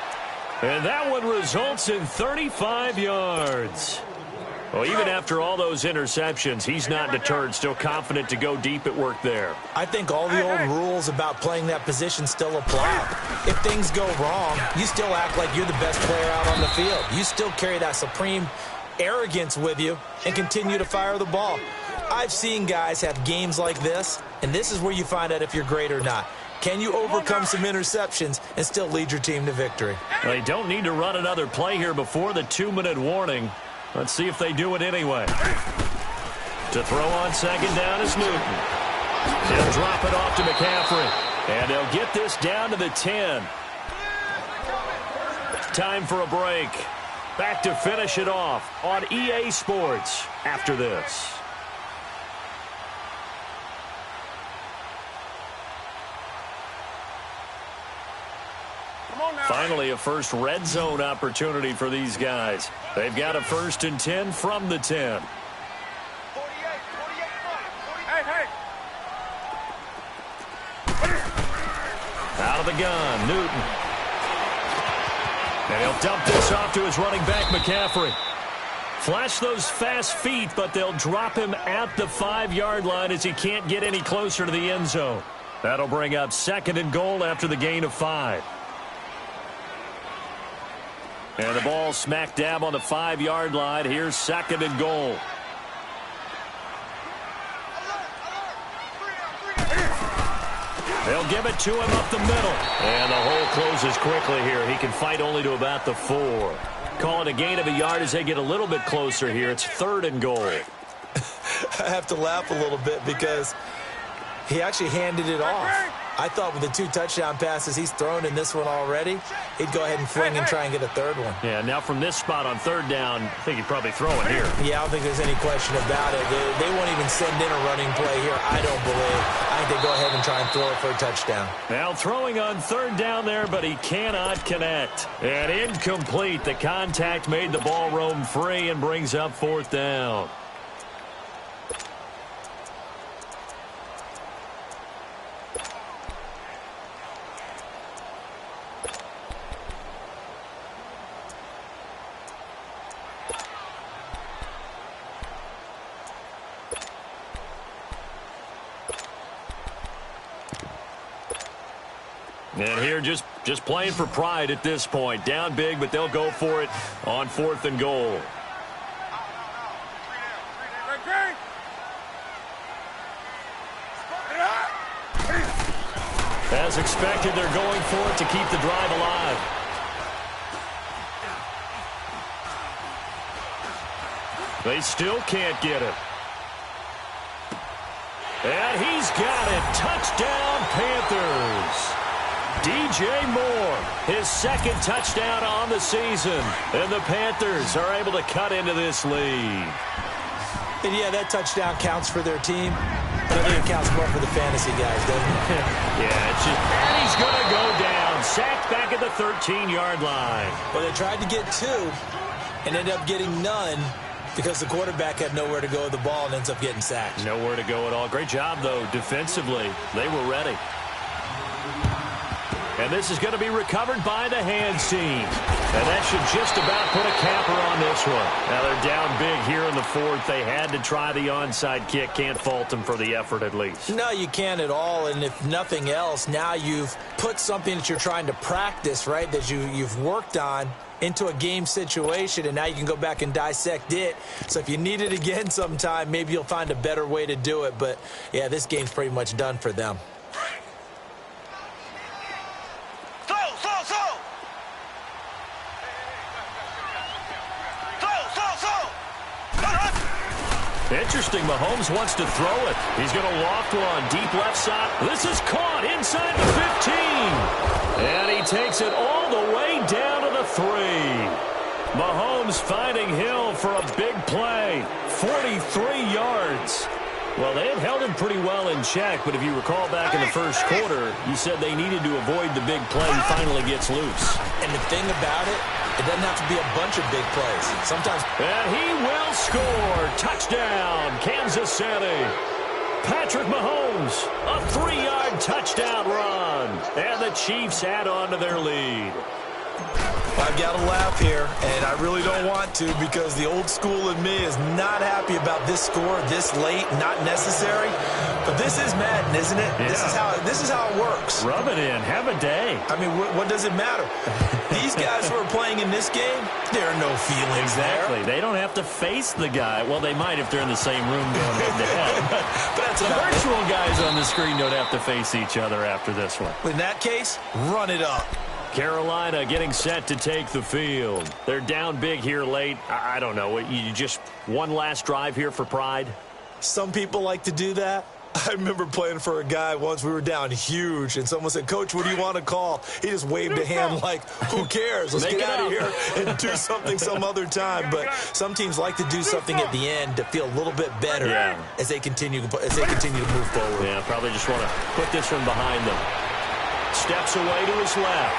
And that one results in 35 yards. Well, even after all those interceptions, he's not deterred, still confident to go deep at work there. I think all the old rules about playing that position still apply. If things go wrong, you still act like you're the best player out on the field. You still carry that supreme arrogance with you and continue to fire the ball. I've seen guys have games like this, and this is where you find out if you're great or not. Can you overcome some interceptions and still lead your team to victory? They don't need to run another play here before the 2-minute warning. Let's see if they do it anyway. To throw on 2nd down is Newton. He'll drop it off to McCaffrey. And they'll get this down to the 10. time for a break. Back to finish it off on EA Sports after this. Finally, a first red zone opportunity for these guys. They've got a 1st and 10 from the 10. Out of the gun, Newton. And he'll dump this off to his running back, McCaffrey. Flash those fast feet, but they'll drop him at the 5-yard line as he can't get any closer to the end zone. That'll bring up 2nd and goal after the gain of 5. And the ball smack dab on the 5-yard line. Here's 2nd and goal. They'll give it to him up the middle. And the hole closes quickly here. He can fight only to about the 4. Call it a gain of a yard as they get a little bit closer here. It's 3rd and goal. I have to laugh a little bit because he actually handed it off. I thought with the 2 touchdown passes he's thrown in this one already, he'd go ahead and fling and try and get a 3rd one. Yeah, now from this spot on 3rd down, I think he'd probably throw it here. Yeah, I don't think there's any question about it. They won't even send in a running play here, I don't believe. I think they go ahead and try and throw it for a touchdown. Now throwing on 3rd down there, but he cannot connect. And incomplete. The contact made the ball roam free and brings up 4th down. And here just playing for pride at this point. Down big, but they'll go for it on 4th and goal. As expected, they're going for it to keep the drive alive. They still can't get it. And he's got it. Touchdown, Panthers. DJ Moore, his 2nd touchdown on the season. And the Panthers are able to cut into this lead. And yeah, that touchdown counts for their team. But I think it counts more for the fantasy guys, doesn't it? Yeah, it's just, and he's going to go down. Sacked back at the 13-yard line. Well, they tried to get 2 and ended up getting none because the quarterback had nowhere to go with the ball and ends up getting sacked. Nowhere to go at all. Great job, though, defensively. They were ready. And this is going to be recovered by the hands team. And that should just about put a capper on this one. Now they're down big here in the 4th. They had to try the onside kick. Can't fault them for the effort at least. No, you can't at all. And if nothing else, now you've put something that you're trying to practice, right, that you've worked on into a game situation, and now you can go back and dissect it. So if you need it again sometime, maybe you'll find a better way to do it. But, yeah, this game's pretty much done for them. Interesting, Mahomes wants to throw it. He's going to loft one deep left side. This is caught inside the 15. And he takes it all the way down to the 3. Mahomes finding Hill for a big play. 43 yards. Well, they had held him pretty well in check, but if you recall back in the first quarter, you said they needed to avoid the big play. He finally gets loose. And the thing about it, it doesn't have to be a bunch of big plays. Sometimes. And he will score. Touchdown, Kansas City. Patrick Mahomes, a 3-yard touchdown run. And the Chiefs add on to their lead. I've got to laugh here, and I really don't want to because the old school in me is not happy about this score this late, not necessary. But this is Madden, isn't it? Yeah. This is how it works. Rub it in. Have a day. I mean, what does it matter? These guys who are playing in this game, there are no feelings exactly. there. They don't have to face the guy. Well, they might if they're in the same room going head-to-head. But that's the virtual guys on the screen don't have to face each other after this one. In that case, run it up. Carolina getting set to take the field. They're down big here late. I don't know. You just one last drive here for pride? Some people like to do that. I remember playing for a guy once. We were down huge, and someone said, "Coach, what do you want to call?" He just waved a hand like, who cares? Let's get out of here and do something some other time. But some teams like to do something at the end to feel a little bit better as they continue to move forward. Yeah, probably just want to put this one behind them. Steps away to his left.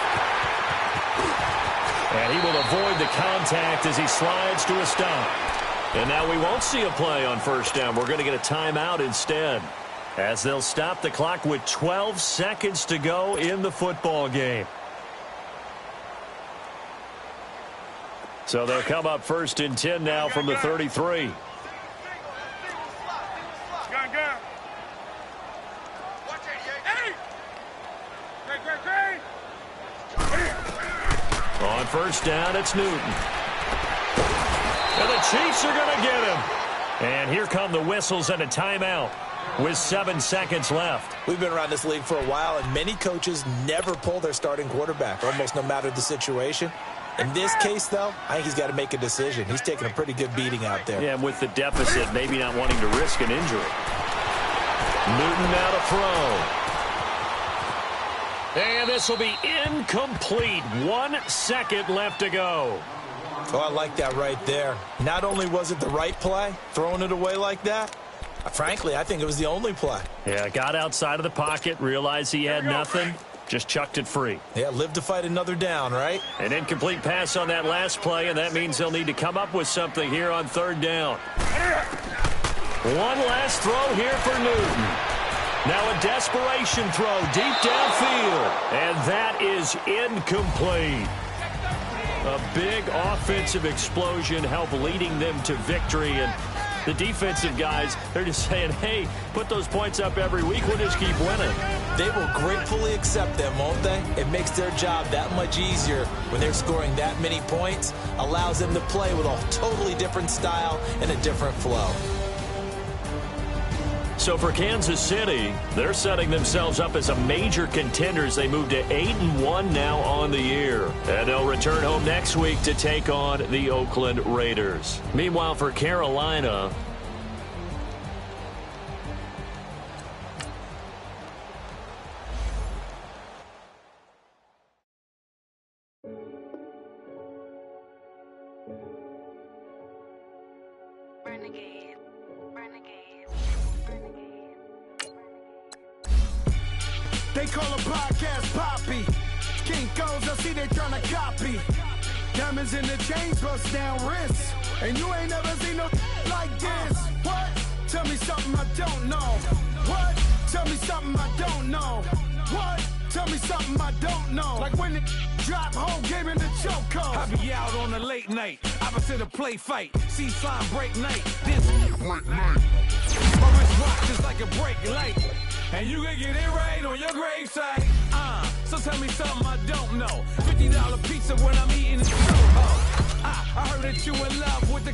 And he will avoid the contact as he slides to a stop. And now we won't see a play on first down. We're going to get a timeout instead, as they'll stop the clock with 12 seconds to go in the football game. So they'll come up 1st and 10 now from the 33. On first down, it's Newton. And the Chiefs are going to get him. And here come the whistles and a timeout with 7 seconds left. We've been around this league for a while, and many coaches never pull their starting quarterback, almost no matter the situation. In this case, though, I think he's got to make a decision. He's taking a pretty good beating out there. Yeah, and with the deficit, maybe not wanting to risk an injury. Newton now to throw. And this will be incomplete. 1 second left to go. Oh, I like that right there. Not only was it the right play, throwing it away like that, frankly, I think it was the only play. Yeah, got outside of the pocket, realized he had nothing, just chucked it free. Yeah, live to fight another down, right? An incomplete pass on that last play, and that means they'll need to come up with something here on 3rd down. One last throw here for Newton. Now a desperation throw deep downfield, and that is incomplete. A big offensive explosion helped leading them to victory, and the defensive guys, they're just saying, hey, put those points up every week, we'll just keep winning. They will gratefully accept them, won't they? It makes their job that much easier when they're scoring that many points, allows them to play with a totally different style and a different flow. So for Kansas City, they're setting themselves up as a major contender as they move to 8-1 now on the year. And they'll return home next week to take on the Oakland Raiders. Meanwhile, for Carolina, They call a podcast Poppy. Kinkos, I see they tryna copy. Diamonds in the chains, bust down wrists. And you ain't never seen no like this. What? Tell me something I don't know. What? Tell me something I don't know. What? Tell me something I don't know. Like when the drop home, gave him the choke code. I be out on a late night, opposite a play fight. See slime break night. This break night. My wrist watch is like a break light. And you can get it right on your gravesite. So tell me something I don't know. $50 pizza when I'm eating in Soho. I heard that you in love with the